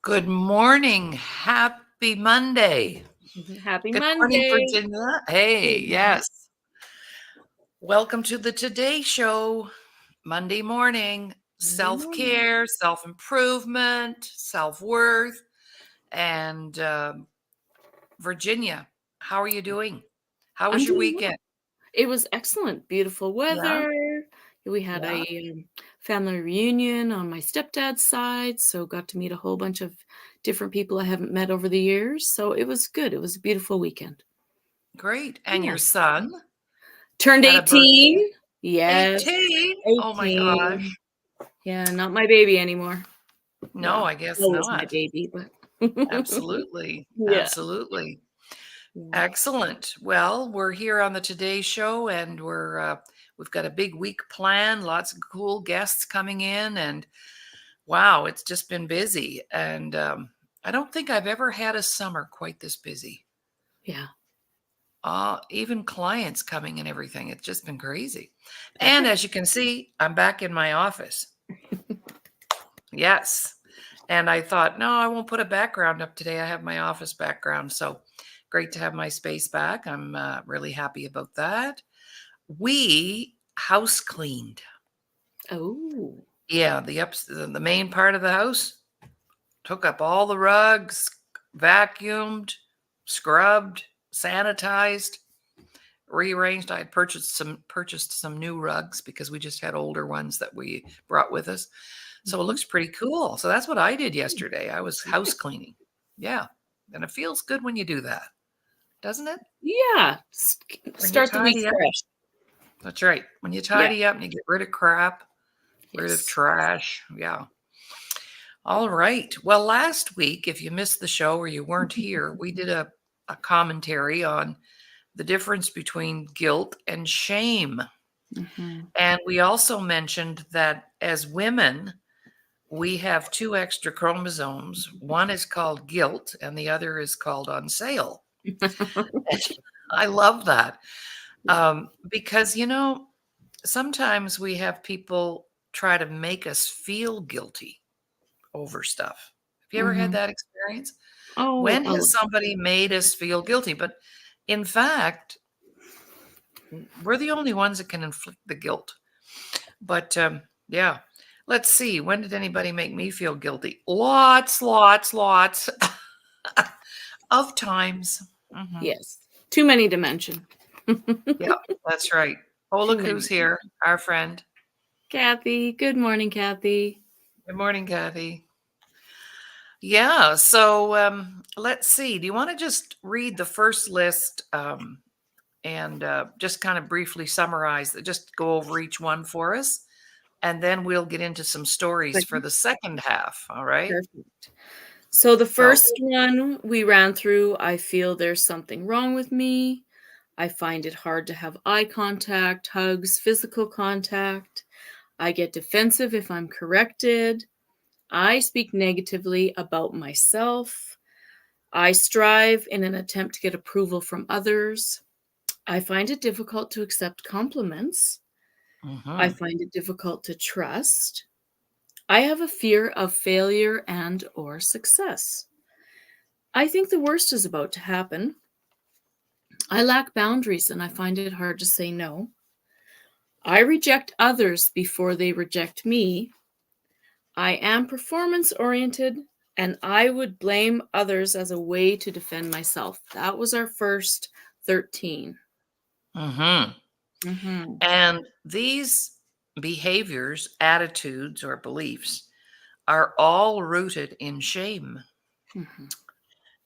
Good morning. Happy Monday. Happy Good morning, Monday. Virginia. Hey, Mhm. yes. Welcome to the Today Show. Monday morning. Monday morning. Self-care, self-improvement, self-worth. And Virginia, how are you doing? How I'm was your doing well. weekend? It was excellent. Beautiful Yeah, weather. We had yeah. a family reunion on my stepdad's side, so got to meet a whole bunch of different people I haven't met over the years. So it was good. It was a beautiful weekend. Great. And Yeah. your son Turned had a birthday. 18. Yes. 18. Oh my 18. gosh. Yeah, not my baby anymore. No, Well, I guess always my not. baby, but Absolutely. yeah. Absolutely. Yeah. Excellent. Well, we're here on the Today Show, and we've got a big week planned. Lots of cool guests coming in, and wow, it's just been busy. And I don't think I've ever had a summer quite this busy. Yeah. Even clients coming and everything. It's just been crazy. And Perfect. as you can see, I'm back in my office. Yes. And I thought, no, I won't put a background up today. I have my office background. So great to have my space back. I'm really happy about that. We house cleaned. Oh. Yeah, the main part of the house, took up all the rugs, vacuumed, scrubbed, sanitized, rearranged. I had purchased some new rugs because we just had older ones that we brought with us. So it Mhm. looks pretty cool. So that's what I did Mm, yesterday. I was house nice. cleaning. Yeah. And it feels good when you do that, doesn't it? Yeah, When you start the week tidy up. fresh. That's right. When you Yeah, tidy up and you get rid of crap, rid of yes. trash. Yeah. All right. Well, last week, if you missed the show or you weren't here, we did a commentary on the difference between guilt and shame. Mhm. And we also mentioned that as women, we have two extra chromosomes. One is called guilt, and the other is called on sale. I love that Yeah. because, sometimes we have people try to make us feel guilty over stuff. Have you ever had Mhm. that experience? Oh, When a has lot. somebody made us feel guilty? But in fact, we're the only ones that can inflict the guilt. But yeah, let's see. When did anybody make me feel guilty? Lots, lots, lots of times. Hmm. Yes. Too many to mention. Yep, that's right. Oh, Too look many who's to here, mention. our friend. Kathy, good morning, Kathy. Good morning, Kathy. Yeah, so let's see. Do you want to just read the first list and just kind of briefly summarize, just go over each one for us? And then we'll get into some stories for Okay, the second half. All right. perfect. So the So, first one we ran through, I feel there's something wrong with me. I find it hard to have eye contact, hugs, physical contact. I get defensive if I'm corrected. I speak negatively about myself. I strive in an attempt to get approval from others. I find it difficult to accept compliments. I mhm. find it difficult to trust. I have a fear of failure and or success. I think the worst is about to happen. I lack boundaries and I find it hard to say no. I reject others before they reject me. I am performance oriented and I would blame others as a way to defend myself. That was our first 13. Mhm. Mhm. And these behaviors, attitudes, or beliefs are all rooted in shame. Mhm.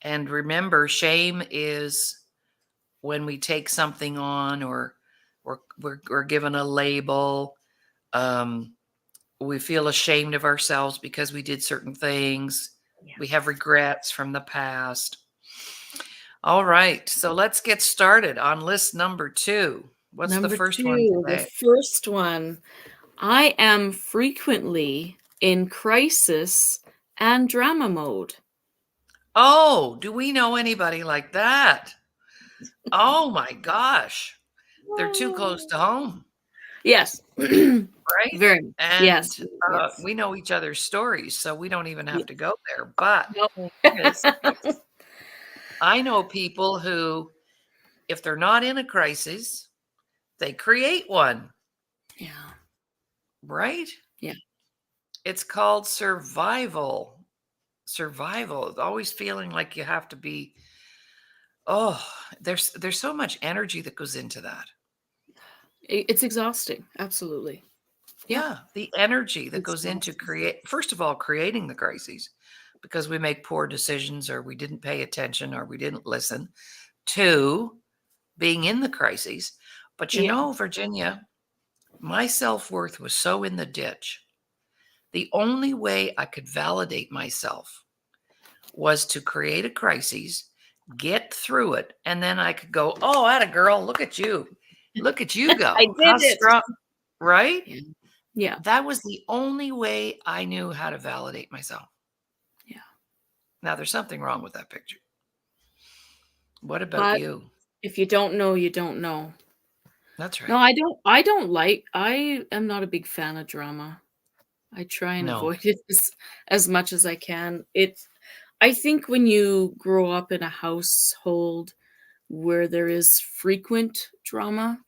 And remember, shame is when we take something on or we're given a label. Um, we feel ashamed of ourselves because we did certain things. Yeah. We have regrets from the past. All right. So let's get started on list number two. What's the Number first one 2, the today? first one, I am frequently in crisis and drama mode. Oh, do we know anybody like that? Oh my gosh. They're too close Well, to home. Yes. right? Very much. And Yes, yes. we know each other's stories, so we don't even Ye have to go there. But No. the thing is, I know people who, if they're not in a crisis, they create one, Yeah, right? yeah. It's called survival. Survival. It's always feeling like you have to be, oh, there's so much energy that goes into that. It's exhausting, absolutely. Yeah, Yeah, the energy that goes into exhausting. create first of all, creating the crises because we make poor decisions or we didn't pay attention or we didn't listen. 2, being in the crises. But you Yeah, know, Virginia, my self-worth was so in the ditch. The only way I could validate myself was to create a crisis, get through it, and then I could go, "Oh, atta girl, look at you. Look at you I go. How did it. strong," right? Yeah, yeah, That was the only way I knew how to validate myself. yeah. Now, there's something wrong with that picture. What about But you? if you don't know, you don't know. That's No, right. I am not a big fan of drama. I try and No. avoid it as much as I can. I think when you grow up in a household where there is frequent drama,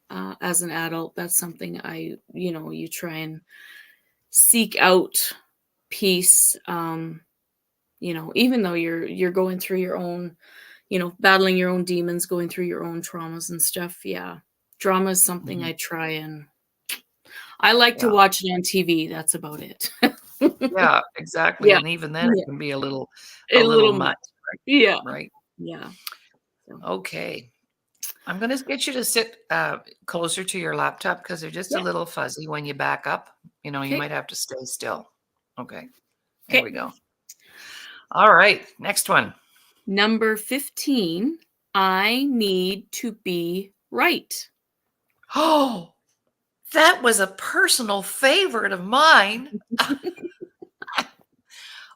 as an adult, that's something you try and seek out peace. Even though you're going through your own, battling your own demons, going through your own traumas and stuff. Yeah. Drama is something Mhm. I like to Yeah. watch it on TV. That's about it. Yeah, exactly, Yeah. and even then it Yeah. can be a A little little much, much. Yeah. right? Yeah. So, Okay. I'm gonna get you to sit, closer to your laptop because 'cause they're just a yeah. little fuzzy when you back up. You Okay. might have to stay still. Okay, there we Okay. go. Alright, next one. Number 15, I need to be right. Oh, that was a personal favorite of mine.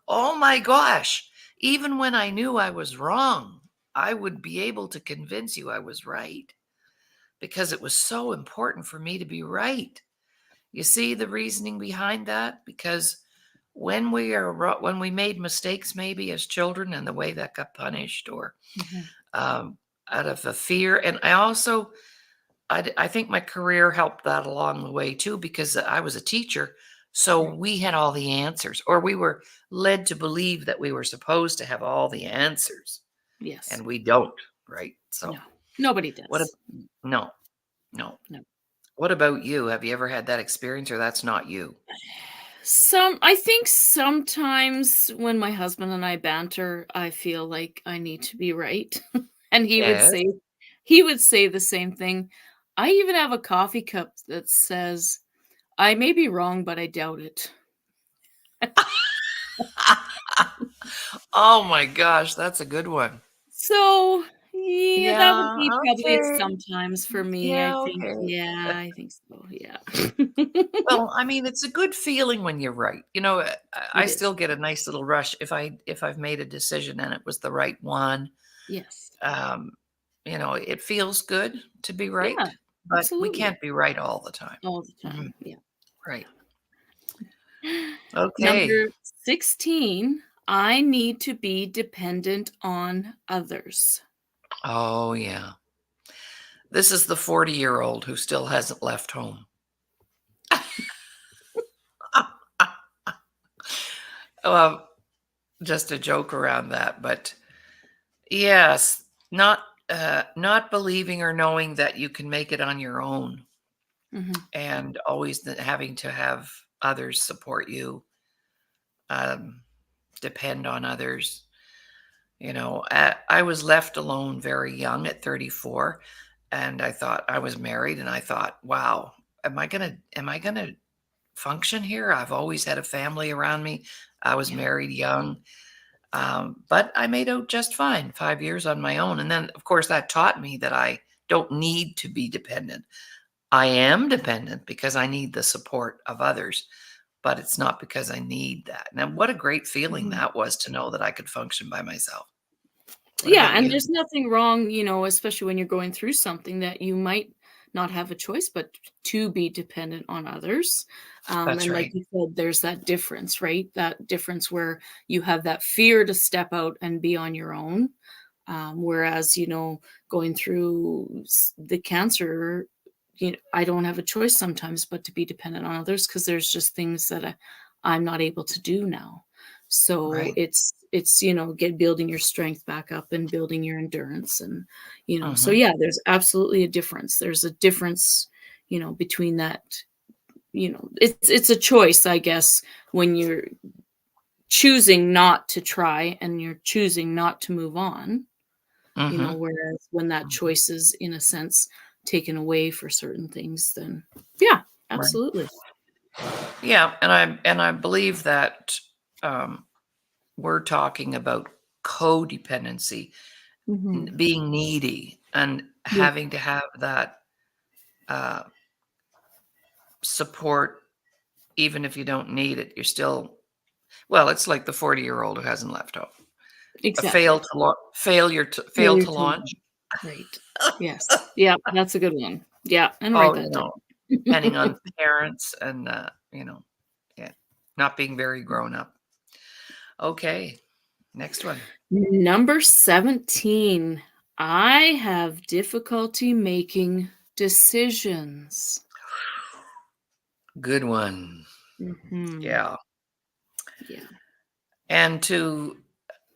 Oh my gosh. Even when I knew I was wrong, I would be able to convince you I was right because it was so important for me to be right. You see the reasoning behind that? Because when we made mistakes maybe as children and the way that got punished or Mhm. um, out of a fear, and I think my career helped that along the way too because I was a teacher, so Right. we had all the answers, or we were led to believe that we were supposed to have all the answers, Yes. and we don't, right? No. So Nobody what? does. No, no. No. What about you? Have you ever had that experience, or that's not you? I think sometimes when my husband and I banter, I feel like I need to be right. And Yes. he would say the same thing. I even have a coffee cup that says, "I may be wrong, but I doubt it." Oh my gosh, that's a good one. So, yeah, that would Yeah, be probably a okay. sometimes for me, I Yeah, think. okay. Yeah, I think so, yeah. Well, I mean, it's a good feeling when you're right. I It is. still get a nice little rush if I've made a decision and it was the right one. Yes. Um, it feels good to be right, Yeah, but we absolutely. can't be right all the time. All the Mhm, time, yeah. right. Okay. Number 16, I need to be dependent on others. Oh, yeah. This is the 40-year-old who still hasn't left home. Well, just a joke around that, but yes, not believing or knowing that you can make it on your own Mhm. and always having to have others support you, um, depend on others. I was left alone very young at 34, and I thought I was married, and I thought, wow, am I gonna function here? I've always had a family around me. I was Yeah. married young. But I made out just fine, 5 years on my own, and then, of course, that taught me that I don't need to be dependent. I am dependent because I need the support of others, but it's not because I need that. Now, what a great feeling Mhm. that was to know that I could function by myself. What Yeah, about and you? there's nothing wrong, especially when you're going through something that you might not have a choice, but to be dependent on others. That's And like right. you said, there's that difference, right? That difference where you have that fear to step out and be on your own. Whereas, going through the cancer, I don't have a choice sometimes but to be dependent on others because there's just things that I'm not able to do now. So Right. it's get building your strength back up and building your endurance, and so Hmm. yeah, there's absolutely a difference. There's a difference, between that. It's a choice, I guess, when you're choosing not to try and you're choosing not to move on. Hmm. Whereas when that choice is, in a sense, taken away for certain things, then yeah, Right. absolutely. Yeah, and I believe that um, we're talking about codependency, Mhm. being needy and Yeah, having to have that uh, support, even if you don't need it. You're still well. It's like the 40-year-old who hasn't left home. A exactly. fail Failure to to launch. love. Right. Yes. Yeah, that's a good one. Yeah, and write Oh, that depending down. on parents and yeah, not being very grown up. Okay, next one. Number 17. I have difficulty making decisions. Good one. Mhm. Yeah. Yeah. And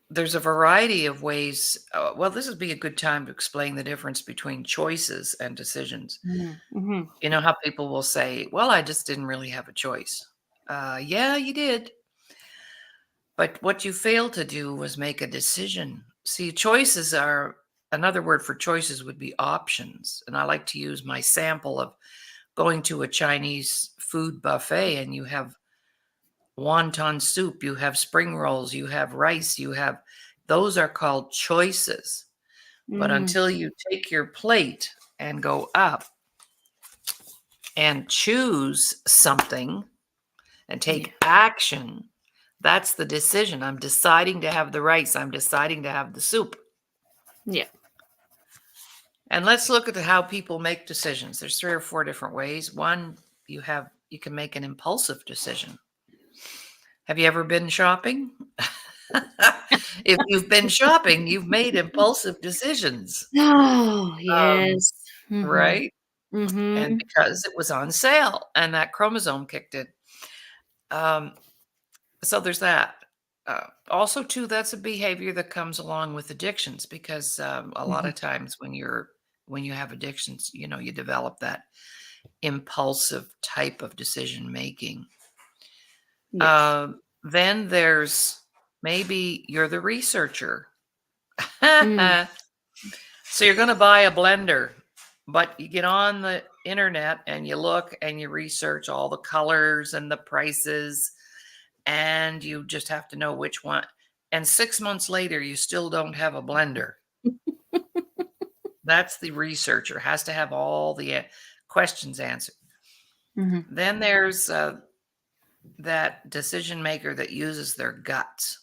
there's a variety of ways. Well, this would be a good time to explain the difference between choices and decisions. Mhm. Mhm. You know how people will say, well, I just didn't really have a choice. Yeah, you did. But what you failed to do was make a decision. See, choices are another word for choices would be options. And I like to use my sample of going to a Chinese food buffet and you have wonton soup, you have spring rolls, you have rice, those are called choices. But Mhm. until you take your plate and go up and choose something and Yeah. take action, that's the decision. I'm deciding to have the rice, I'm deciding to have the soup. Yeah. And let's look at how people make decisions. There's 3 or 4 different ways. One, you can make an impulsive decision. Have you ever been shopping? If you've been shopping, you've made impulsive decisions, Oh, um, yes. Mhm. right? And Mhm. because it was on sale and that chromosome kicked in. Um, so there's that. Also, too, that's a behavior that comes along with addictions because a lot Mhm. of times when you have addictions, you develop that impulsive type of decision making. Yes. Then there's maybe you're the researcher. Mm. So you're going to buy a blender, but you get on the internet and you look and you research all the colors and the prices, and you just have to know which one. And 6 months later, you still don't have a blender. That's the researcher, has to have all the questions answered. Mhm. Then there's that decision maker that uses their guts.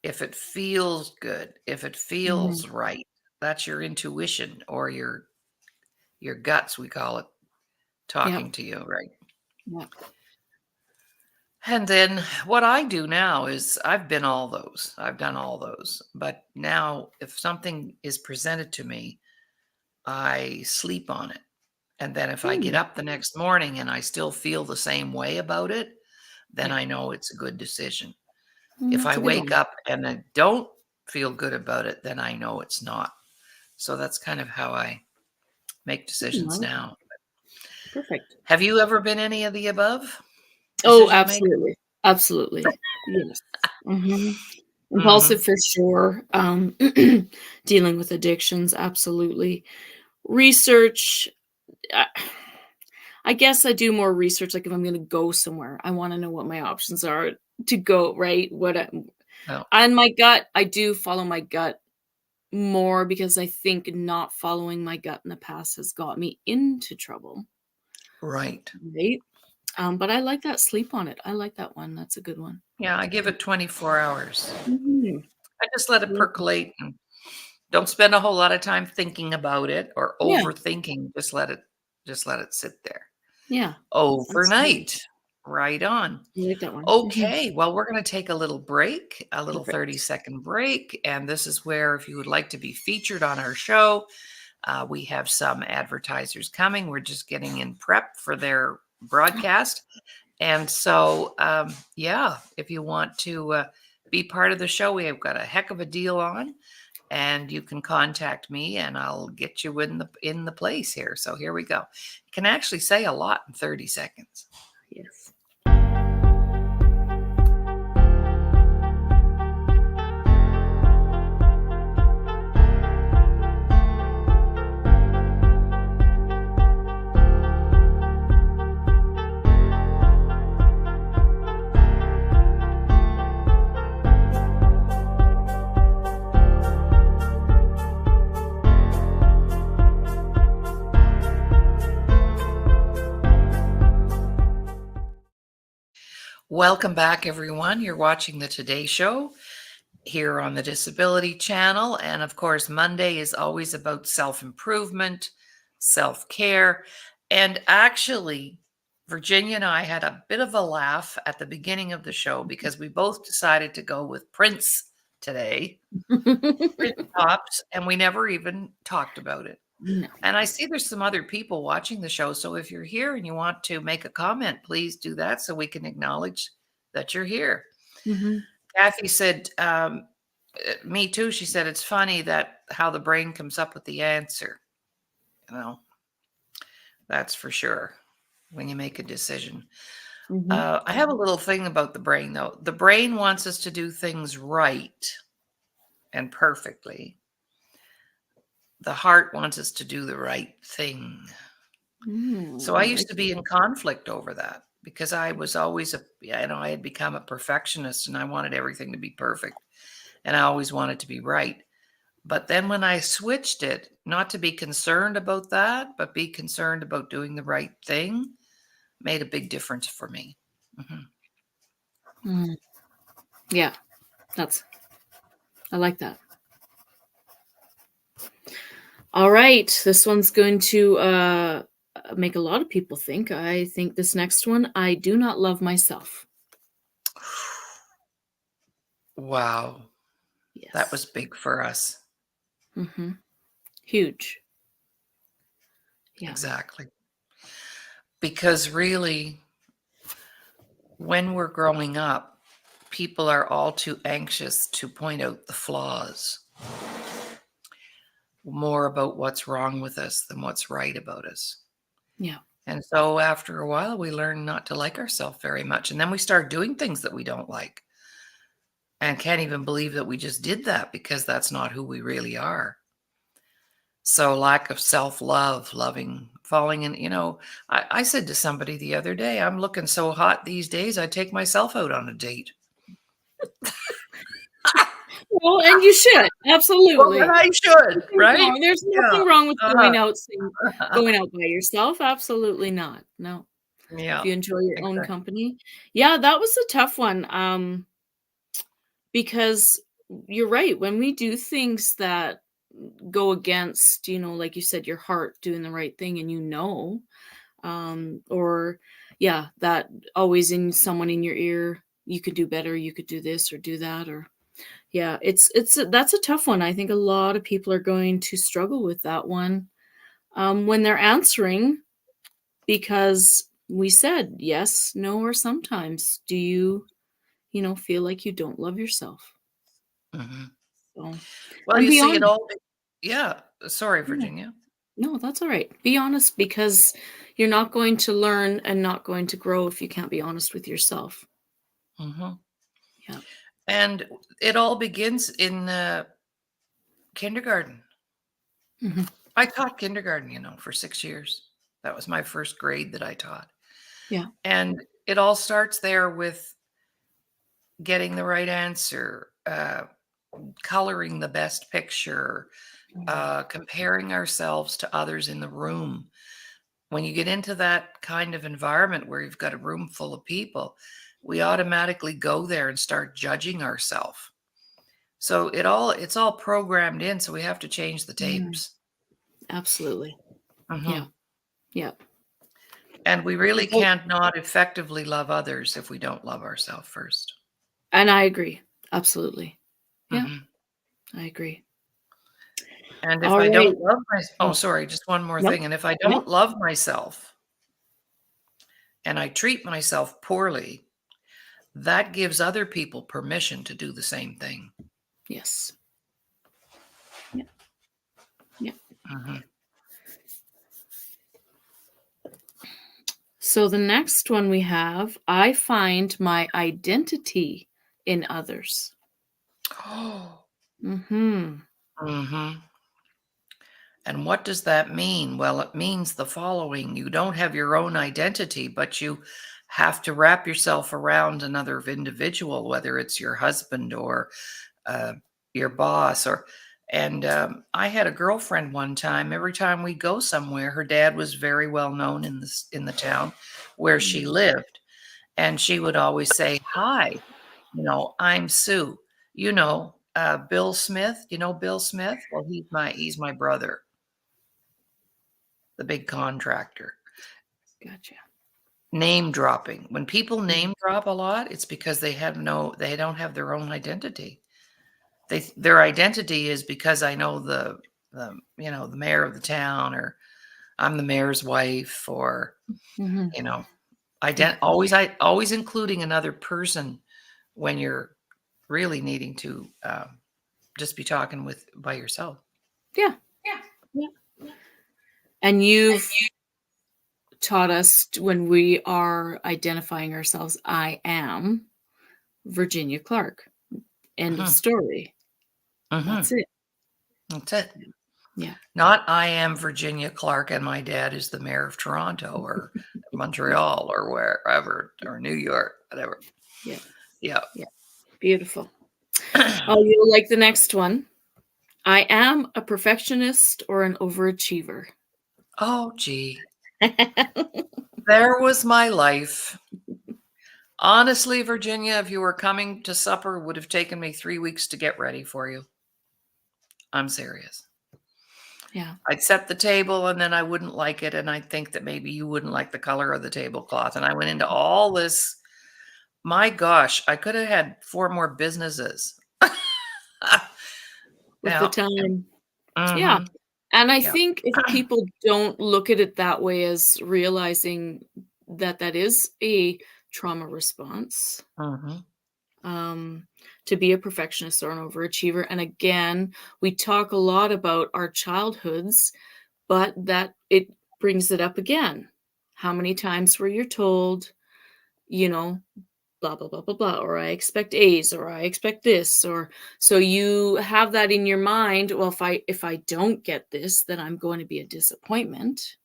If it feels good, if it Mhm. feels right, that's your intuition or your guts, we call it, Yep. talking to you, right? Yep. And then what I do now is I've been all those. I've done all those. But now if something is presented to me, I sleep on it. And then if I get Mm. up the next morning and I still feel the same way about it, then Yeah. I know it's a good decision. If I That's a good wake one. up and I don't feel good about it, then I know it's not. So that's kind of how I make I decisions like that. now. Perfect. Have you ever been any of the above? Oh, Decision maker? absolutely. Absolutely. Yes. Mhm. Mhm. Impulsive for sure. Dealing with addictions, absolutely. Research, I I guess I do more research, like, if I'm gonna go somewhere, I wanna know what my options are to go, right? Oh, And my gut, I do follow my gut more because I think not following my gut in the past has got me into trouble, right. right? But I like that, sleep on it. I like that one. That's a good one. Yeah, I give it 24 hours. Mhm. I just let it Love it. percolate and Don't spend a whole lot of time thinking about it or Yeah. overthinking. Just let it sit there. Yeah. Absolutely. Overnight. Right on. I like that one. Okay, well, we're going to take a little break, a little Perfect. 30-second break. And this is where, if you would like to be featured on our show, we have some advertisers coming. We're just getting in prep for their broadcast. And so, yeah, if you want to be part of the show, we have got a heck of a deal on, and you can contact me, and I'll get you in the place here. So here we go. You can actually say a lot in 30 seconds. Yes. Welcome back, everyone. You're watching the Today Show here on the Disability Channel. And of course, Monday is always about self-improvement, self-care. And actually, Virginia and I had a bit of a laugh at the beginning of the show because we both decided to go with Prince today, Prince tops, and we never even talked about it. No. And I see there's some other people watching the show. So if you're here and you want to make a comment, please do that so we can acknowledge that you're here. Kathy said, me too. She said, it's funny that how the brain comes up with the answer. That's for sure when you make a decision. I have a little thing about the brain, though. The brain wants us to do things right and perfectly. The heart wants us to do the right thing. So I used to be in conflict over that because I was always I had become a perfectionist and I wanted everything to be perfect and I always wanted to be right. But then when I switched it, not to be concerned about that, but be concerned about doing the right thing, made a big difference for me. Yeah, I like that. All right, this one's going to make a lot of people think. I think this next one, I do not love myself. Wow. Yes. That was big for us. Huge. Yeah. Exactly. Because really, when we're growing up, people are all too anxious to point out the flaws. More about what's wrong with us than what's right about us. Yeah. And so after a while, we learn not to like ourselves very much. And then we start doing things that we don't like and can't even believe that we just did that because that's not who we really are. So lack of self-love, falling in, I said to somebody the other day, I'm looking so hot these days, I take myself out on a date. Well, and you should. Absolutely. Well, I should, right? There's nothing wrong with going out by yourself. Absolutely not. No. Yeah. If you enjoy your own company. Yeah, that was a tough one. Because you're right. When we do things that go against, like you said, your heart doing the right thing, and or yeah, that always in someone in your ear, you could do better, you could do this or do that, or yeah, that's a tough one. I think a lot of people are going to struggle with that one when they're answering, because we said yes, no, or sometimes. Do you feel like you don't love yourself? So, Well, and you be see it honest. all. Yeah. Sorry, Yeah. Virginia. No, that's all right. Be honest, because you're not going to learn and not going to grow if you can't be honest with yourself. Yeah. And it all begins in kindergarten. I taught kindergarten, for 6 years. That was my first grade that I taught. Yeah. And it all starts there with getting the right answer, coloring the best picture, comparing ourselves to others in the room. When you get into that kind of environment where you've got a room full of people, we automatically go there and start judging ourselves. So it's all programmed in, so we have to change the Mm, tapes. absolutely. Yeah. Mhm. Yeah. And we really Oh, can't not effectively love others if we don't love ourselves first. and I agree. Absolutely. Yeah, Mhm. I agree. And if All I right. don't love oh, Oh, sorry, just one more nope. thing. And if I Yep. don't love myself and I treat myself poorly, that gives other people permission to do the same thing. Yes. Yeah. Yeah. Mhm. So the next one we have, I find my identity in others. Oh. Mhm. Mhm. And what does that mean? Well, it means the following. You don't have your own identity, but you have to wrap yourself around another individual, whether it's your husband or uh, your boss or and I had a girlfriend one time. Every time we go somewhere, her dad was very well known in the town where she Mm. lived, and she would always say, "Hi, I'm Sue. Bill Smith. You know Bill Smith? Well, he's my brother, the big contractor." Gotcha. Name dropping. When people Mm. name drop a lot, it's because they don't have their own identity. Their identity is because I know the mayor of the town, or I'm the mayor's wife, or Mhm. you know, Yeah. always including another person when you're really needing to just be talking with by yourself. Yeah. Yeah. Yeah. And you've taught us when we are identifying ourselves, I am Virginia Clark. End of Mhm, story. mhm. That's it. That's it. Yeah. Not I am Virginia Clark and my dad is the mayor of Toronto or Montreal or wherever or New York, whatever. Yeah. Yeah. Yeah. Beautiful. Oh, you'll like the next one. I am a perfectionist or an overachiever. Oh, gee. There was my life. Honestly, Virginia, if you were coming to supper, it would have taken me 3 weeks to get ready for you. I'm serious. Yeah. I'd set the table and then I wouldn't like it, and I'd think that maybe you wouldn't like the color of the tablecloth, and I went into all this. My gosh, I could have had 4 more businesses. With the Yeah. time. Yeah. Mhm. And I Yeah. think if people don't look at it that way as realizing that that is a trauma response, Mhm. um, to be a perfectionist or an overachiever. And again, we talk a lot about our childhoods, but that it brings it up again. How many times were you told, you know, blah, blah, blah, blah, blah, or I expect A's, or I expect this, or so you have that in your mind. Well, if I don't get this, then I'm going to be a disappointment.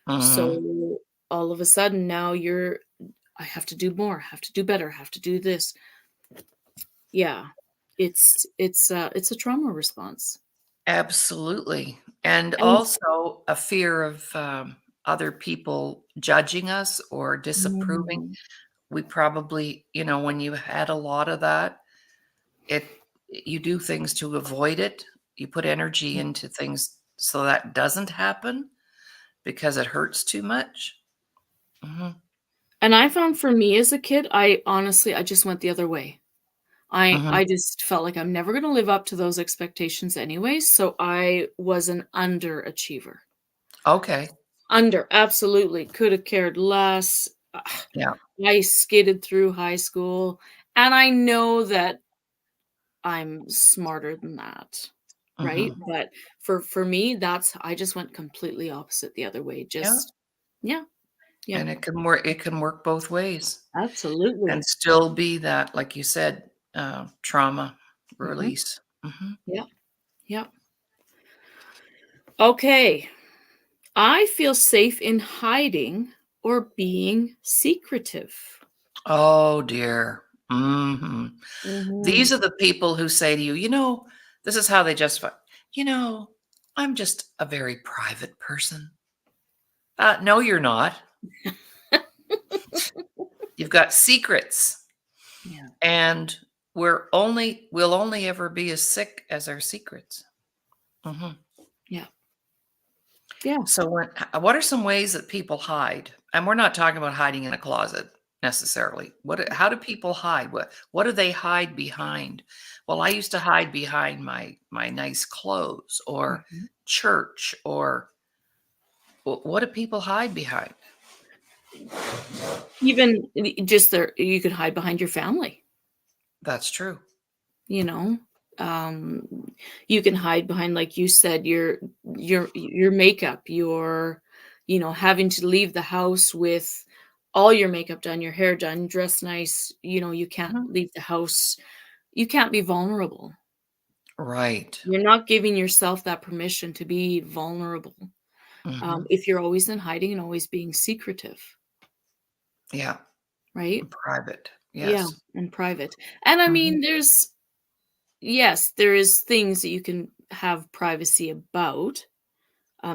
Mhm. So all of a sudden now I have to do more, have to do better, have to do this. Yeah. It's a trauma response. Absolutely. And And also a fear of, other people judging us or disapproving. mm, We probably when you had a lot of that, it you do things to avoid it. You put energy yeah. into things so that doesn't happen because it hurts too much. Mhm. And I found for me as a kid, I just went the other way. I Mhm. I just felt like I'm never gonna live up to those expectations anyway, so I was an underachiever. Okay. Absolutely, could have cared less. Yeah. I skidded through high school, and I know that I'm smarter than that, right? Mhm. But for me, I just went completely opposite the other way, Yeah. just yeah, yeah, And it can work both ways and absolutely. still be that, like you said, trauma Mhm, release. Mhm. yeah, yeah. Okay. I feel safe in hiding or being secretive. Oh, dear. Mhm. These Mhm. are the people who say to you, this is how they justify, "You know, I'm just a very private person." No, you're not. You've got secrets. Yeah. And we'll only ever be as sick as our secrets. Mhm. Yeah. Yeah. So what are some ways that people hide? And we're not talking about hiding in a closet necessarily. How do people hide? What do they hide behind? Well, I used to hide behind my nice clothes or Mhm. church or what do people hide behind? Even just there, you could hide behind your family, That's true. you know? Um, you can hide behind, like you said, your makeup, having to leave the house with all your makeup done, your hair done, dressed nice, you can't Mhm. leave the house. You can't be vulnerable. Right. You're not giving yourself that permission to be vulnerable, Mhm. if you're always in hiding and always being secretive, Yeah. right? Private. Yeah, Yes. and private. And I Mhm. mean, yes, there is things that you can have privacy about.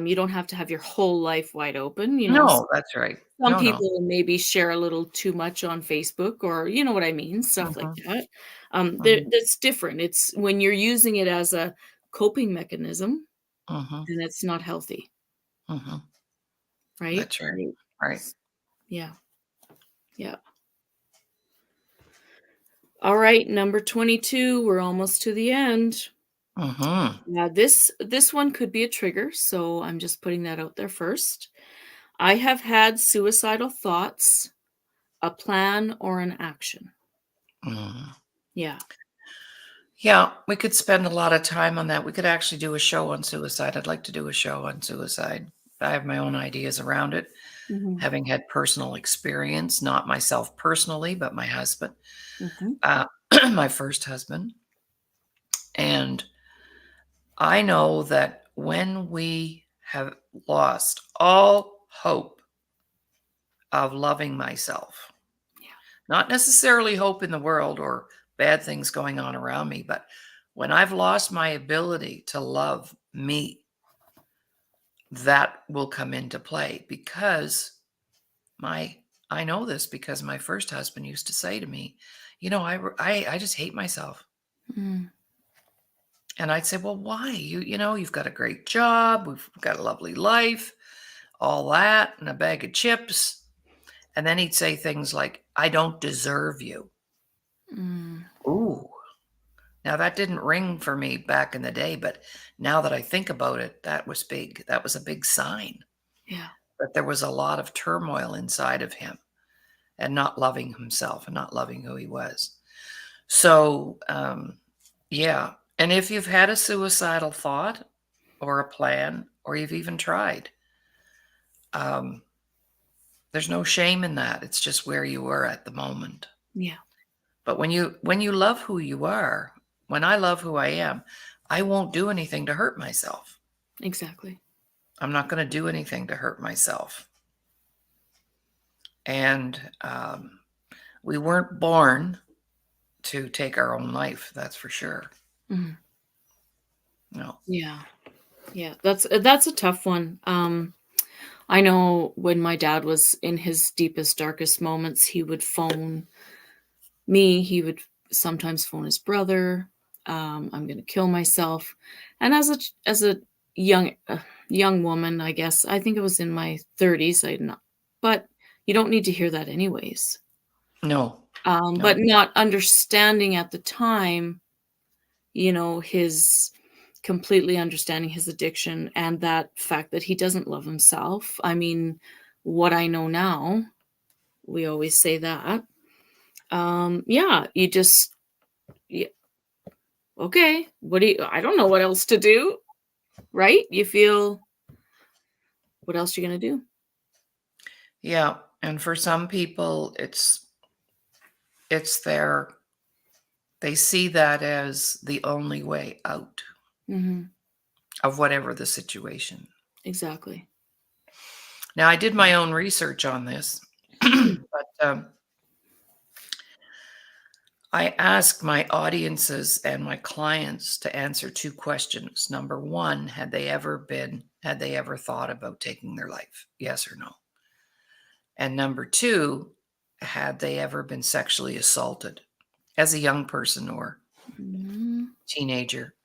You don't have to have your whole life wide open, No, that's right. some No, no. people maybe share a little too much on Facebook, or you know what I mean, stuff like Mhm. that. Mhm. That's different. It's when you're using it as a coping mechanism, Mhm. and it's not healthy, Mhm. right? That's right. Right. Right. S Yeah, yeah. Alright, number 22, we're almost to the end. Mhm. Now this one could be a trigger, so I'm just putting that out there first. I have had suicidal thoughts, a plan, or an action. Mhm. Yeah. Yeah, we could spend a lot of time on that. We could actually do a show on suicide. I'd like to do a show on suicide. I have my own ideas around it, Mhm, having had personal experience, not myself personally, but my husband, mhm. uh, my first husband. And I know that when we have lost all hope of loving myself, Yeah. not necessarily hope in the world or bad things going on around me, but when I've lost my ability to love me, that will come into play because my I know this because my first husband used to say to me, I just hate myself. Mm, And I'd say, well, why? You've got a great job, we've got a lovely life, all that, and a bag of chips. And then he'd say things like, I don't deserve you. mm. Ooh. Now that didn't ring for me back in the day, but now that I think about it, that was big. That was a big sign Yeah. that there was a lot of turmoil inside of him and not loving himself and not loving who he was. So, yeah. And if you've had a suicidal thought or a plan, or you've even tried, um, there's no shame in that. It's just where you were at the moment. Yeah. But when you love who you are, when I love who I am, I won't do anything to hurt myself. Exactly. I'm not going to do anything to hurt myself. And we weren't born to take our own life. That's for sure. Mhm. No. Yeah. Yeah. That's a tough one. I know when my dad was in his deepest, darkest moments, he would phone me, he would sometimes phone his brother, "I'm gonna kill myself." And as a young young woman, I guess, I think I was in my 30s, I not but you don't need to hear that anyways. No. But No. not understanding at the time, his completely understanding his addiction and that fact that he doesn't love himself. I mean, what I know now, we always say that. Yeah, you just yeah, okay, I don't know what else to do, right? You feel, what else you gonna do? Yeah. And for some people, it's they see that as the only way out Mhm, of whatever the situation. exactly. Now, I did my own research on this, Mhm, but I asked my audiences and my clients to answer two questions. Number one, had they ever thought about taking their life? Yes or no? And number two, had they ever been sexually assaulted? as a young person or Mhm. teenager.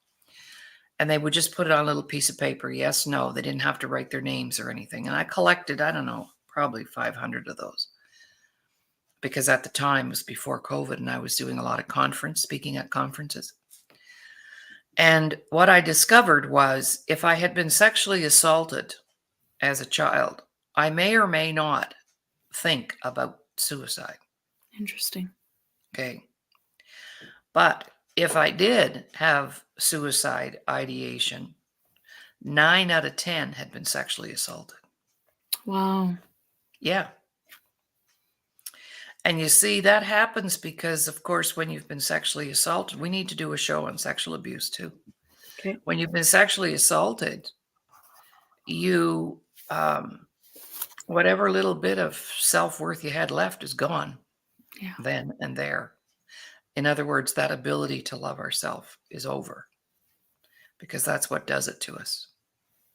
And they would just put it on a little piece of paper. Yes, no. They didn't have to write their names or anything. And I collected, I don't know, probably 500 of those. Because at the time it was before COVID and I was doing a lot of speaking at conferences. And what I discovered was if I had been sexually assaulted as a child, I may or may not think about suicide. Interesting. Okay. But if I did have suicide ideation, 9 out of 10 had been sexually assaulted. Wow. Yeah. And you see, that happens because, of course, when you've been sexually assaulted, we need to do a show on sexual abuse too. Okay. When you've been sexually assaulted, you, whatever little bit of self-worth you had left is gone Yeah. then and there. In other words, that ability to love ourselves is over because that's what does it to us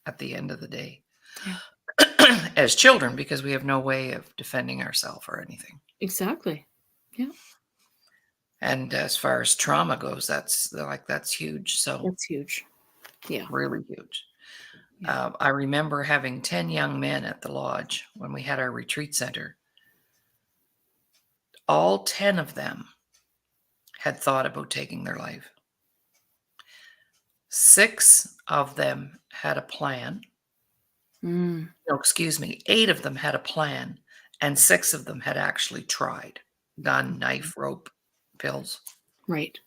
at the end of the day. Yeah. As children, because we have no way of defending ourselves or anything. Exactly. Yeah. And as far as trauma goes, that's huge. So That's huge. Yeah. really huge. Yeah. I remember having 10 young men at the lodge when we had our retreat center. All 10 of them had thought about taking their life. 6 of them had a plan. Mm. No, excuse me. 8 of them had a plan, and 6 of them had actually tried. Gun, knife, rope, pills. Right.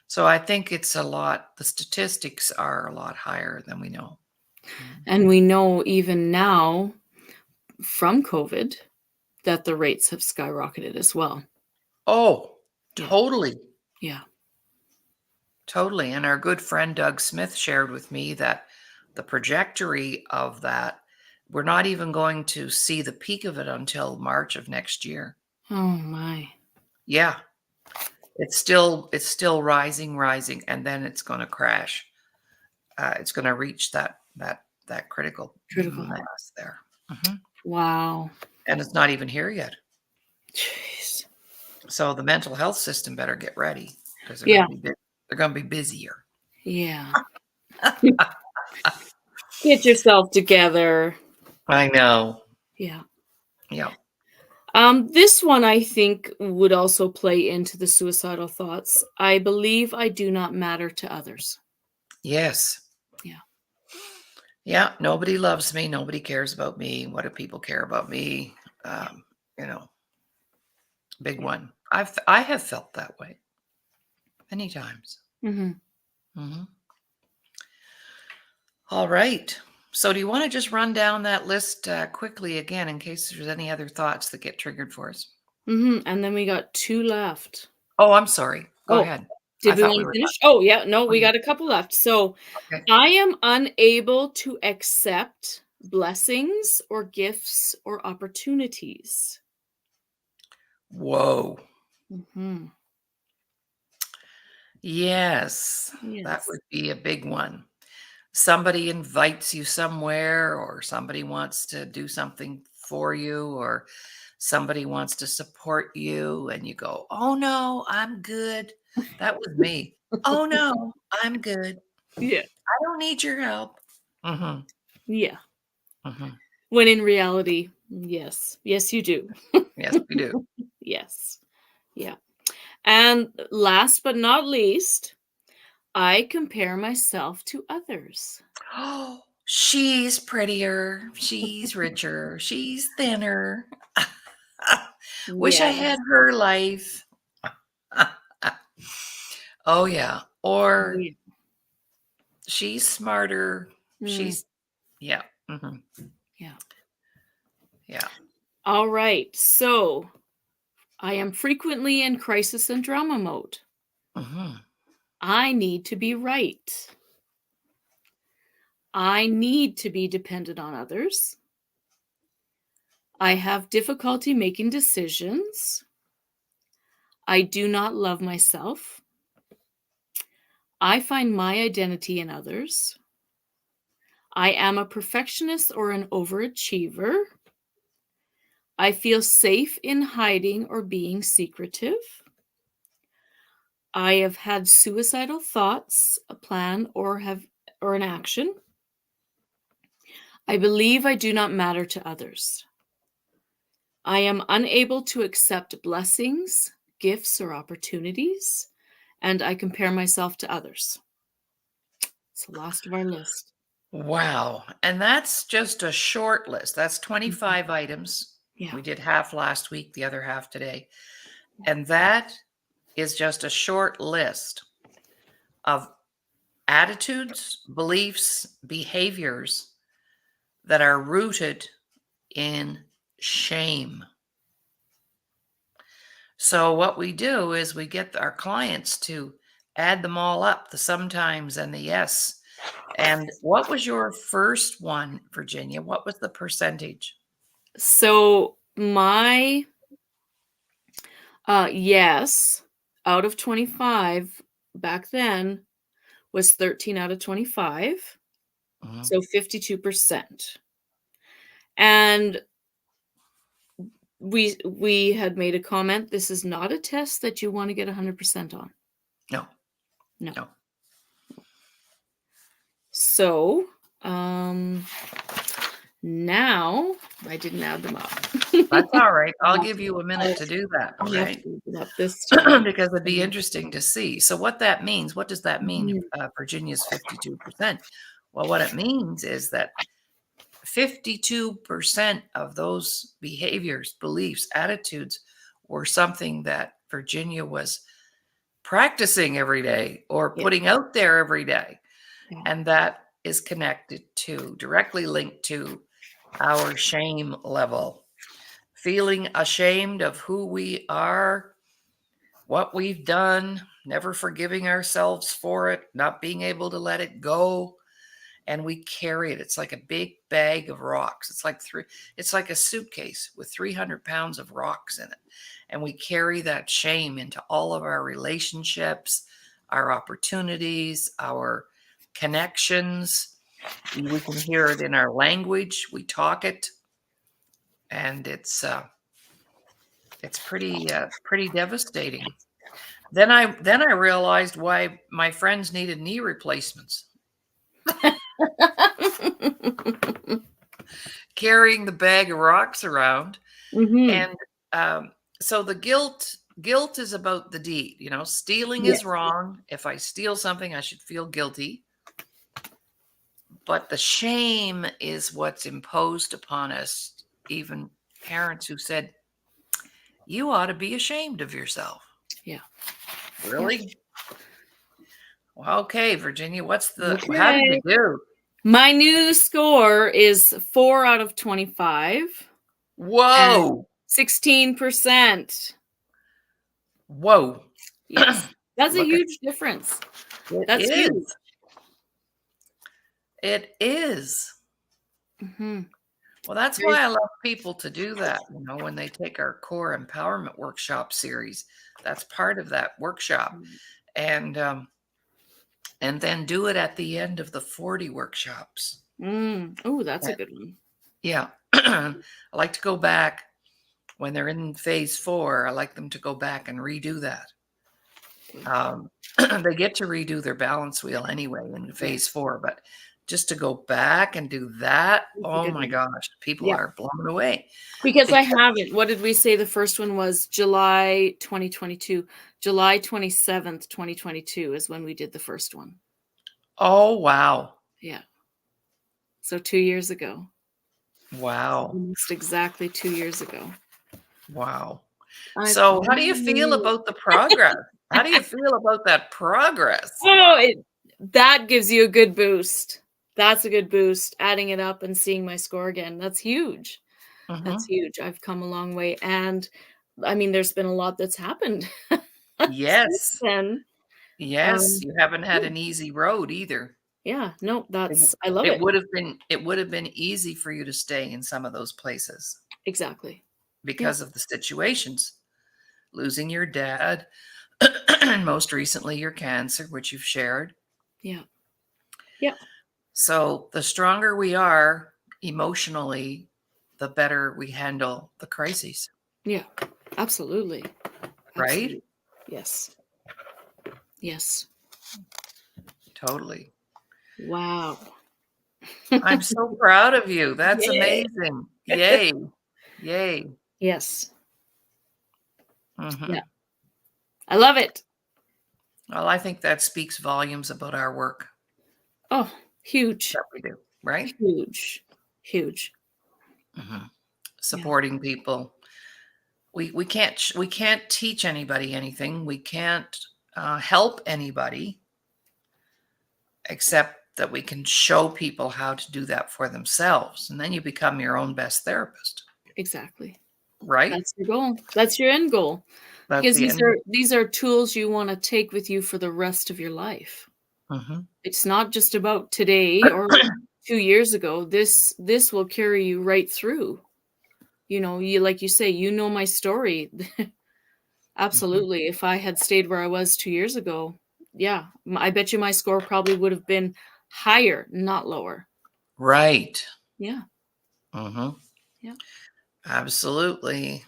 So I think it's a lot. The statistics are a lot higher than we know. And we know even now from COVID that the rates have skyrocketed as well. Oh, Yeah. totally. Yeah. Totally. And our good friend Doug Smith shared with me that the trajectory of that, we're not even going to see the peak of it until March of next year. Oh my. Yeah. It's still rising, and then it's going to crash. It's going to reach that critical Critical. mass there. Mhm. Wow. And it's not even here yet. Jeez. So the mental health system better get ready because Yeah. they're going to be busier. Yeah. Get yourself together. I know. Yeah. Yeah. This one I think would also play into the suicidal thoughts. I believe I do not matter to others. Yes. Yeah. Yeah. Nobody loves me. Nobody cares about me. What do people care about me? You know, big Yeah. one. I have felt that way many times. Mm-hmm. Mhm. All right. So do you want to just run down that list quickly again in case there's any other thoughts that get triggered for us? Mm-hmm. And then we got 2 left. Oh, I'm sorry. Go Oh, ahead. I did we thought want we to were finish? Oh, yeah. No, done. we got a couple left. So Okay. I am unable to accept blessings or gifts or opportunities. Whoa. Mm-hmm. Yes, that Yes. would be a big one. Somebody invites you somewhere, or somebody wants to do something for you, or somebody wants to support you, and you go, "Oh no, I'm good." That was me. "Oh no, I'm good. Yeah. I don't need your help." Mhm, Yeah. mhm. When in reality, yes. Yes, you do. Yes, we do. Yes. Yeah. And last but not least, I compare myself to others. Oh, she's prettier, she's richer, she's thinner. Wish I Yes. had her life. Oh, yeah. Or Yeah. she's smarter. Mm, She's yeah. Mhm. yeah. Yeah. All right. So I am frequently in crisis and drama mode. Mhm. I need to be right. I need to be dependent on others. I have difficulty making decisions. I do not love myself. I find my identity in others. I am a perfectionist or an overachiever. I feel safe in hiding or being secretive. I have had suicidal thoughts, a plan, or an action. I believe I do not matter to others. I am unable to accept blessings, gifts, or opportunities, and I compare myself to others. It's the last of our list. Wow. And that's just a short list. That's Mhm. 25 items. Yeah. We did half last week, the other half today. And that is just a short list of attitudes, beliefs, behaviors that are rooted in shame. So, what we do is we get our clients to add them all up, the sometimes and the yes. And what was your first one, Virginia? What was the percentage? So my yes out of 25 back then was 13 out of 25. Mhm. So 52%. And we had made a comment, this is not a test that you want to get 100% on. No, No. no. So, now I didn't add them up. That's all right. I'll I'll give you a minute to do that, have okay? to look it up this time. Because it'd be interesting to see. So, what that means, what does that mean, Mhm. Virginia's 52%? Well, what it means is that 52% of those behaviors, beliefs, attitudes were something that Virginia was practicing every day or Yeah, putting out there every day. yeah, And that is connected to, directly linked to our shame level. Feeling ashamed of who we are, what we've done, never forgiving ourselves for it, not being able to let it go. And we carry it. It's like a big bag of rocks. It's like a suitcase with 300 pounds of rocks in it. And we carry that shame into all of our relationships, our opportunities, our connections. We can hear it in our language. We talk it, and it's pretty devastating. Then I realized why my friends needed knee replacements. Carrying the bag of rocks around. Mhm. And so the guilt is about the deed. Stealing Yeah, is wrong. If I steal something, I should feel guilty. But the shame is what's imposed upon us, even parents who said, you ought to be ashamed of yourself. yeah, yeah. Really? Well, okay, Virginia, how did you Okay. do? My new score is 4 out of 25 and Whoa. 16%. Whoa. Yes. That's a Look at huge difference. it That's huge. is. It is. Mhm. Well, that's There's why I love people to do that, when they take our core empowerment workshop series. That's part of that workshop. And then do it at the end of the 40 workshops. Oh, that's a Uh, good one. Yeah. I like to go back when they're in phase 4. I like them to go back and redo that. Good. They get to redo their balance wheel anyway in Yeah, phase 4, but just to go back and do that, that's a oh good my one. gosh, people Yeah, are blown away. because I Because haven't. What did we say the first one was? July 2022. July 27th, 2022 is when we did the first one. oh wow. Yeah. So 2 years ago. Wow. Almost exactly 2 years ago. Wow. I So how do you feel finally about the progress? How do you feel about that progress? Oh, that gives you a good boost. That's a good boost, adding it up and seeing my score again. That's huge. That's Mhm. huge. I've come a long way, and, I mean, there's been a lot that's happened since Yes. then. Yes, Um, you haven't had yeah, an easy road either. yeah, no, It w I love it it. would have been easy for you to stay in some of those places Exactly. Yeah, because of the situations. Losing your dad, and most recently your cancer, which you've shared. yeah, yeah, So the stronger we are emotionally, the better we handle the crises, yeah. Absolutely. right? Absolutely. Yes. Yes. Totally. Wow. I'm so proud of you. That's Yay. amazing. Yay. Yay. Yes. Hmm. Yeah. I love it. Well, I think that speaks volumes about our work Oh, huge. that we do, right? Huge. Huge. Hmm. Yeah. Supporting people. We can't teach anybody anything. We can't help anybody except that we can show people how to do that for themselves, and then you become your own best therapist, Exactly. right? That's your goal. That's your end goal. That's Because the end. these are tools you wanna take with you for the rest of your life. Hmm. It's not just about today or 2 years ago. This will carry you right through. You know, you like you say, you know my story. Hmm. Absolutely. If I had stayed where I was 2 years ago, yeah, I bet you my score probably would have been higher, not lower. Right. Yeah, Hmm. yeah. Absolutely.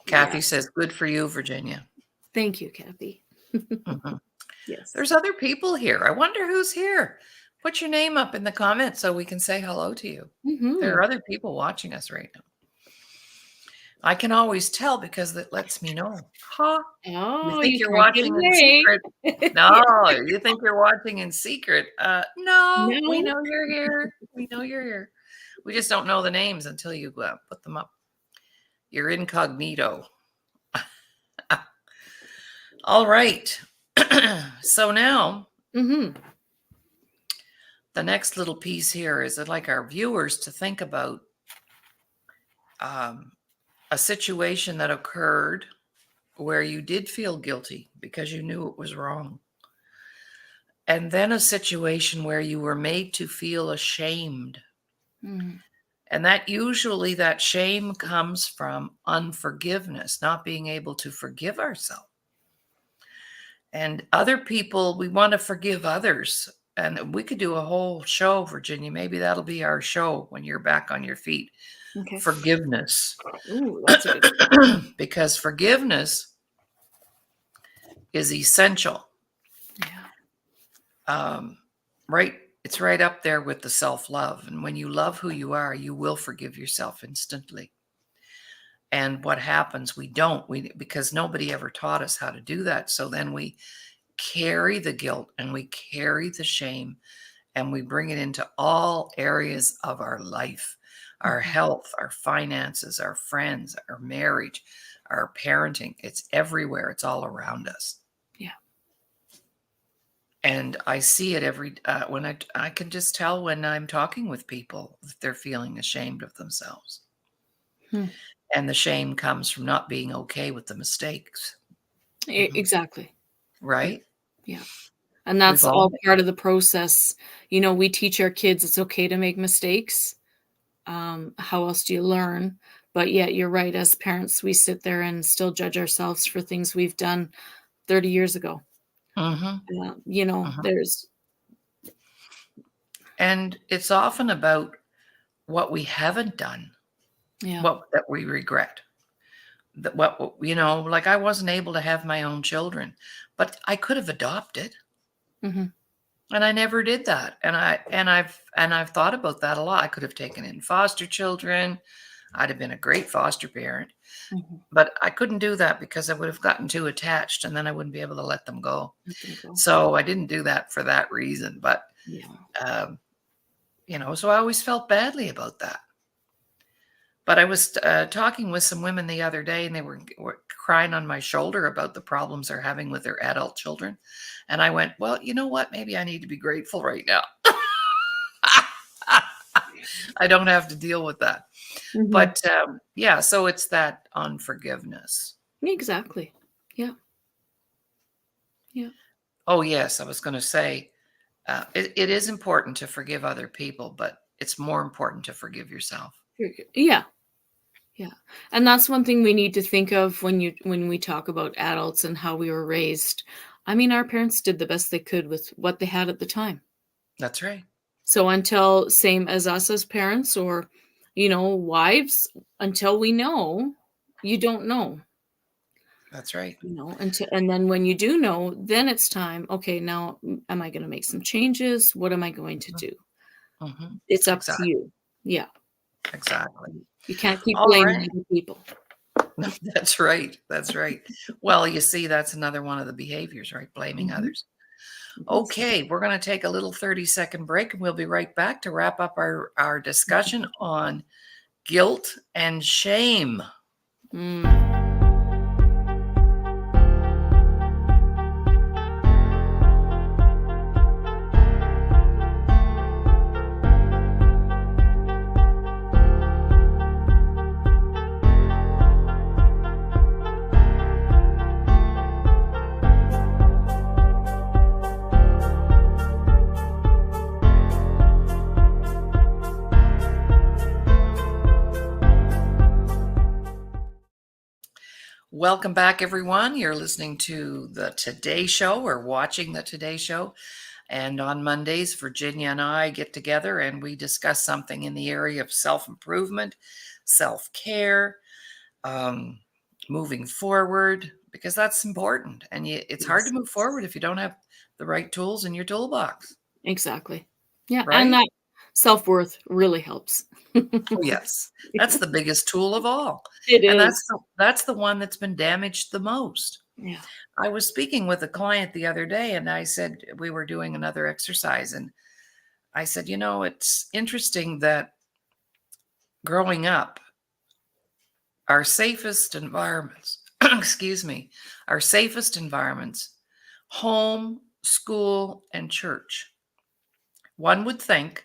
Kathy Yes. says, "Good for you, Virginia." Thank you, Kathy. Hmm. Yes. There's other people here. I wonder who's here. Put your name up in the comments so we can say hello to you. There are Mhm. other people watching us right now. I can always tell because it lets me know. Huh? You Oh, think you you're can't get watching in away. secret? No, Yeah. you think you're watching in secret. No, we No. know you're here. We know you're here. We just don't know the names until you put them up. You're incognito. All right. So now Mhm. the next little piece here is I'd like our viewers to think about um, a situation that occurred where you did feel guilty because you knew it was wrong. And then a situation where you were made to feel ashamed. Mhm. And that shame comes from unforgiveness, not being able to forgive ourselves. And other people, we want to forgive others. And we could do a whole show, Virginia. Maybe that'll be our show when you're back on your feet. Okay. Forgiveness. Ooh, that's a good Because forgiveness is essential. yeah. Um, right? It's right up there with the self love. And when you love who you are, you will forgive yourself instantly. And what happens? We don't, because nobody ever taught us how to do that. So then we carry the guilt and we carry the shame and we bring it into all areas of our life, our Mhm. health, our finances, our friends, our marriage, our parenting. It's everywhere. It's all around us. Yeah. And I see it when I can just tell when I'm talking with people that they're feeling ashamed of themselves. Hmm. And the shame comes from not being okay with the mistakes. Mhm. Exactly. Yeah. Right? Yeah. And We've that's all all part of the process. You know, we teach our kids it's okay to make mistakes. How else do you learn? But yet, you're right. As parents, we sit there and still judge ourselves for things we've done 30 years ago. Mhm, You know, mhm. there's And it's often about what we haven't done, yeah. what that we regret. That like I wasn't able to have my own children, but I could have adopted, Mhm. and I never did that. And I've thought about that a lot. I could have taken in foster children. I'd have been a great foster parent, Mhm. but I couldn't do that because I would have gotten too attached and then I wouldn't be able to let them go. Let them go. So I didn't do that for that reason. But Yeah. um, so I always felt badly about that. But I was talking with some women the other day, and they were crying on my shoulder about the problems they're having with their adult children. And I went, well, you know what? Maybe I need to be grateful right now. I don't have to deal with that. Mhm. But yeah, so it's that unforgiveness. Exactly. Yeah. Yeah. Oh, yes, I was going to say it is important to forgive other people, but it's more important to forgive yourself. Yeah. Yeah. And that's one thing we need to think of when we talk about adults and how we were raised. I mean, our parents did the best they could with what they had at the time. That's right. So until same as us as parents or Wives, until we know, you don't know. That's right. And then when you do know, then it's time. Okay, now am I going to make some changes? What am I going to do? Mm-hmm. It's up to Exactly. you. Yeah. Exactly. You can't keep All blaming right. other people. That's right. That's right. Well, you see, that's another one of the behaviors, right? Blaming Mhm. others. It is. Okay, we're going to take a little 30-second break and we'll be right back to wrap up our discussion on guilt and shame. Mm. Welcome back, everyone. You're listening to the Today Show or watching the Today Show. And on Mondays, Virginia and I get together and we discuss something in the area of self-improvement, self-care, moving forward, because that's important. And it's hard to Yes. move forward if you don't have the right tools in your toolbox, Exactly. Yeah, and right? that self-worth really helps. Oh, yes. That's the biggest tool of all. It And is. that's the one that's been damaged the most. Yeah. I was speaking with a client the other day and I said we were doing another exercise and I said, it's interesting that growing up, our safest environments, excuse me, our safest environments, home, school, and church. One would think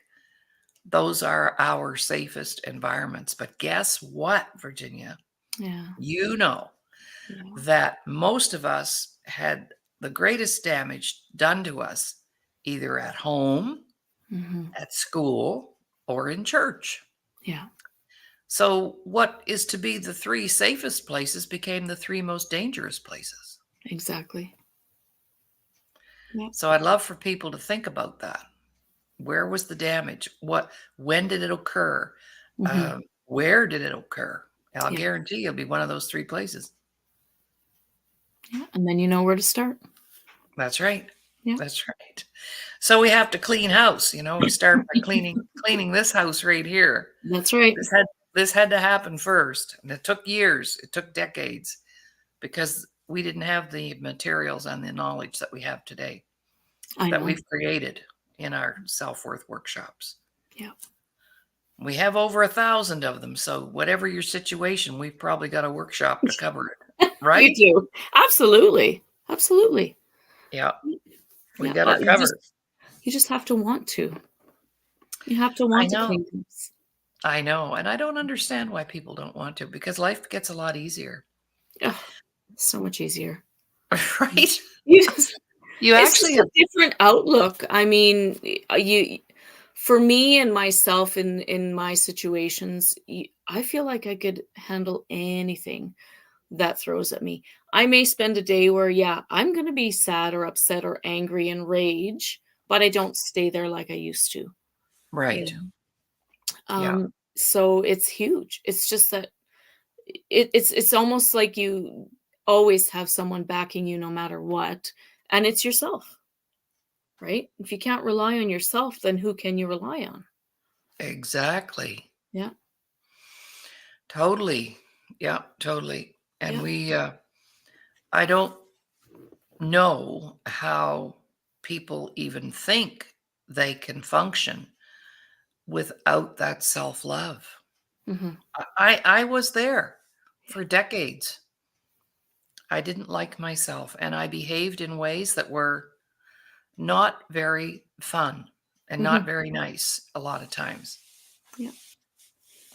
those are our safest environments. But guess what, Virginia? Yeah. You know Yeah. that most of us had the greatest damage done to us either at home, Mhm. at school, or in church. Yeah. So, what is to be the three safest places became the three most dangerous places. Exactly. Yep. So, I'd love for people to think about that. Where was the damage? When did it occur? Mhm. Where did it occur? I'll Yeah. guarantee it'll be one of those three places. Yeah, and then you know where to start. That's right. Yeah. That's right. So we have to clean house. We start by cleaning this house right here. That's right. This had to happen first. And it took years. It took decades because we didn't have the materials and the knowledge that we have today I that know. we've created in our self-worth workshops. Yeah. We have over 1,000 of them. So whatever your situation, we've probably got a workshop to cover it. We Right? do. Absolutely. Absolutely. Yeah. We Yeah, got her covered. you just have to want to. You have to I want to know. clean things. I know. And I don't understand why people don't want to because life gets a lot easier. Ugh, so much easier. Right? You just You It's just actually a different outlook. I mean, you for me and myself in my situations, I feel like I could handle anything that throws at me. I may spend a day where, yeah, I'm gonna be sad or upset or angry and rage, but I don't stay there like I used to. right. Yeah. Yeah. So it's huge. It's just that it's almost like you always have someone backing you no matter what, and it's yourself. Right? If you can't rely on yourself, then who can you rely on? Exactly. Yeah, Totally. Yeah, totally. And yeah. I don't know how people even think they can function without that self-love. Mhm. I was there for decades. I didn't like myself and I behaved in ways that were not very fun and not Mhm. very nice a lot of times. Yeah.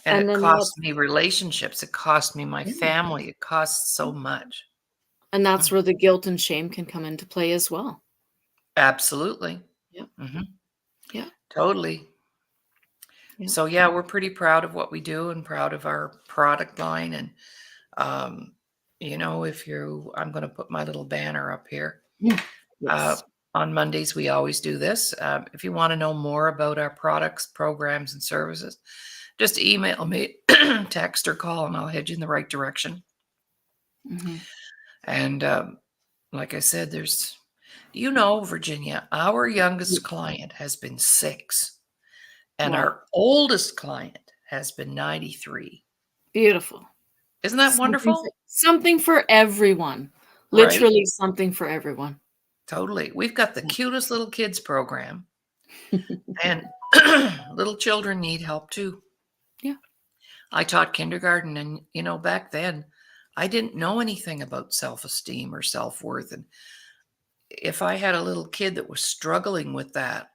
And And it then cost me relationships. It cost me my yeah, family. It costs so yeah. much. And that's Mm, where the guilt and shame can come into play as well. absolutely. Yeah, Mhm. yeah, Totally. yeah. So yeah, we're pretty proud of what we do and proud of our product line. And um, I'm going to put my little banner up here. Mm. Uh, Yes. on Mondays, we always do this. If you want to know more about our products, programs, and services, just email me, text or call, and I'll head you in the right direction. Mhm. And like I said, Virginia, our youngest client has been 6, and Wow. our oldest client has been 93. Beautiful. Isn't that wonderful? Something for everyone. Right? Literally something for everyone. Totally. We've got the Yeah. cutest little kids program, and little children need help too. Yeah. I taught kindergarten, and back then I didn't know anything about self-esteem or self-worth. And if I had a little kid that was struggling with that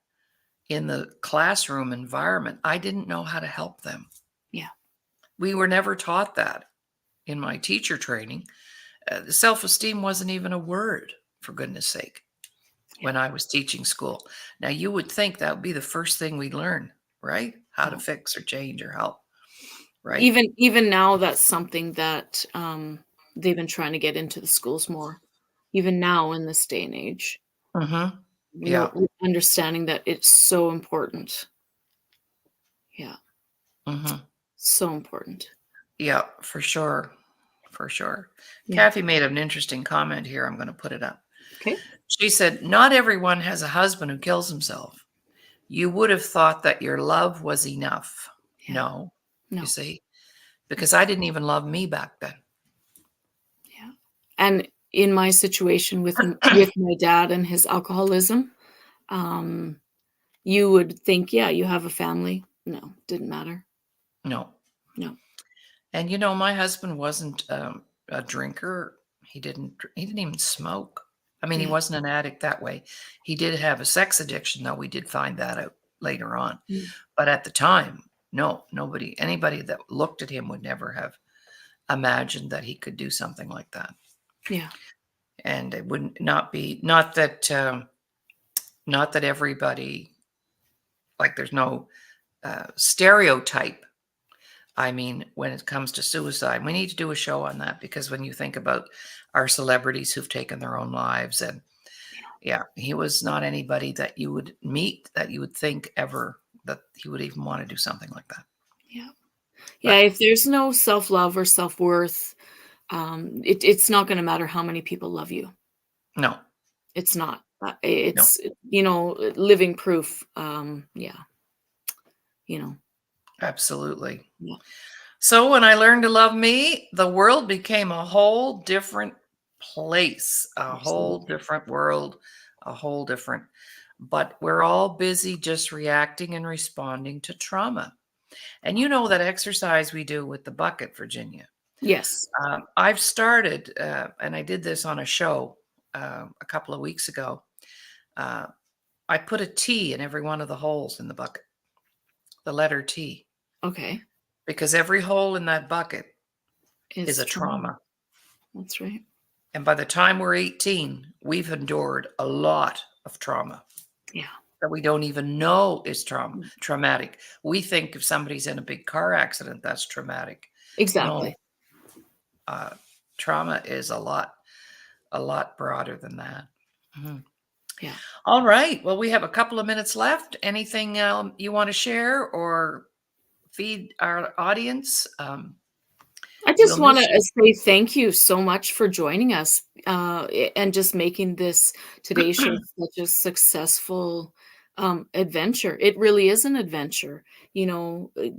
in the classroom environment, I didn't know how to help them. Yeah. We were never taught that in my teacher training. Self-esteem wasn't even a word, for goodness sake, Yeah. when I was teaching school. Now, you would think that would be the first thing we'd learn, right? How to No. fix or change or help, right? Even now, that's something that, they've been trying to get into the schools more. Even now in this day and age, Mm-hmm. real Yeah. understanding that it's so important. Yeah, Mm-hmm. so important. Yeah, for sure. For sure. Yeah. Kathy made an interesting comment here. I'm going to put it up. Okay. She said, "Not everyone has a husband who kills himself. You would have thought that your love was enough." Yeah. No, you No. see, because I didn't even love me back then. Yeah. And in my situation with my dad and his alcoholism, um, you would think, yeah, you have a family. No, didn't matter. No. No. And my husband wasn't a drinker. He didn't even smoke. I mean, he Yeah. wasn't an addict that way. He did have a sex addiction, though. We did find that out later on. Mm. But at the time, no, anybody that looked at him would never have imagined that he could do something like that. Yeah. And it wouldn't not be not that everybody, like, there's no stereotype. I mean, when it comes to suicide, we need to do a show on that, because when you think about our celebrities who've taken their own lives, and yeah, he was not anybody that you would meet that you would think ever that he would even want to do something like that. Yeah. Yeah. But If there's no self-love or self-worth, it's not gonna matter how many people love you. no, It's not. no, It's, living proof. Yeah, you know, absolutely. yeah, So when I learned to love me, the world became a whole different place, a whole absolutely. different world, a whole different. But we're all busy just reacting and responding to trauma. And that exercise we do with the bucket, Virginia. Yes. I've started, and I did this on a show a couple of weeks ago. Uh, I put a T in every one of the holes in the bucket, the letter T, Okay. because every hole in that bucket is Is a trauma. trauma. That's right. And by the time we're 18, we've endured a lot of trauma Yeah. that we don't even know is Mm. traumatic. We think if somebody's in a big car accident, that's traumatic. No, Exactly. uh, trauma is a lot broader than that. Mhm. Yeah. All right. Well, we have a couple of minutes left. Anything you want to share or feed our audience? I We'll just want to miss you. say thank you so much for joining us, and just making this today's show such a successful adventure. It really is an adventure,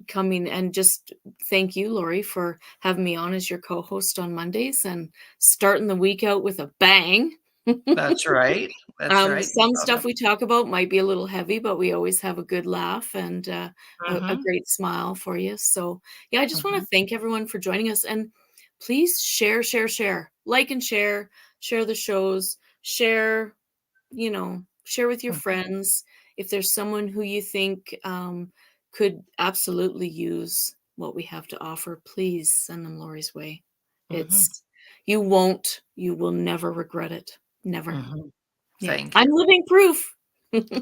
coming and just thank you, Lori, for having me on as your co-host on Mondays and starting the week out with a bang. That's right. That's right. Some stuff we talk about might be a little heavy, but we always have a good laugh and a Mm-hmm. great smile for you. So, yeah, I just want Mm-hmm. to thank everyone for joining us. And please share, share, share, like and share the shows, share with your friends. If there's someone who you think could absolutely use what we have to offer, please send them Lori's way. Mm-hmm. It's, you will never regret it. Never. Mm-hmm. Yeah. Thank I'm you. living proof.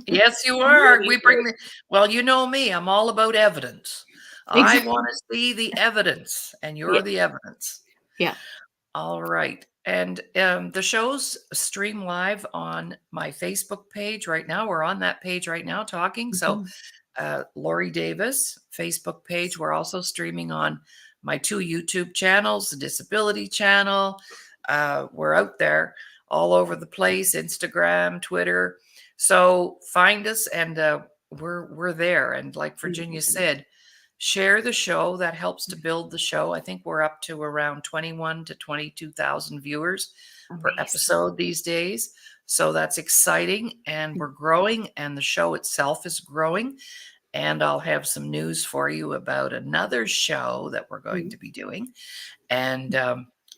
Yes, you I'm are. living We bring proof. the, well, you know me, I'm all about evidence. I Exactly. want to see the evidence, and Yeah. you're the evidence. Yeah. All right. And the shows stream live on my Facebook page right now. We're on that page right now talking. So Mhm. Laurie Davis Facebook page. We're also streaming on my 2 YouTube channels, the Disability Channel. We're out there all over the place, Instagram, Twitter. So find us, and we're there. And like Virginia said, share the show. That helps to build the show. I think we're up to around 21 to 22,000 viewers per Amazing. episode these days. So that's exciting, and we're growing, and the show itself is growing. And I'll have some news for you about another show that we're going to be doing. And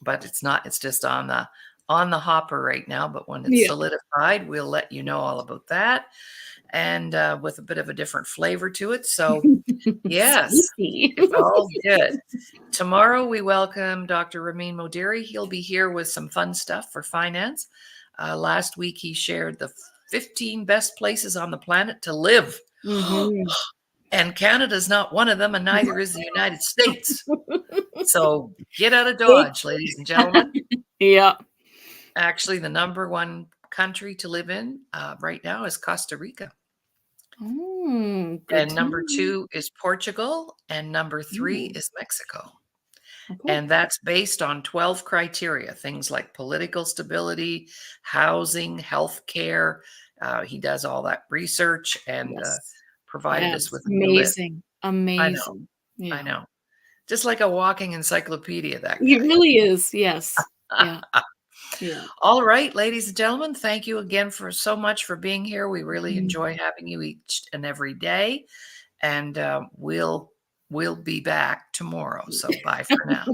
but it's just on the hopper right now. But when it's solidified, we'll let you know all about that. And with a bit of a different flavor to it. So yes, it's all good. Tomorrow we welcome Dr. Ramin Modiri. He'll be here with some fun stuff for finance. Last week he shared the 15 best places on the planet to live. And Canada's not one of them, and neither is the United States. So get out of Dodge, ladies and gentlemen. Yeah. Actually, the #1 country to live in right now is Costa Rica. Good And to number know. 2 is Portugal, and number 3 is Mexico. Okay. And that's based on 12 criteria, things like political stability, housing, healthcare. He does all that research and Yes. provided us Yes. with a new list. Amazing. I know, Amazing. I Yeah. know. Just like a walking encyclopedia, that He guy. really is. Yes. Yeah. Yeah. All right, ladies and gentlemen, thank you again for so much for being here. We really Mhm. enjoy having you each and every day. And we'll be back tomorrow. So bye for now.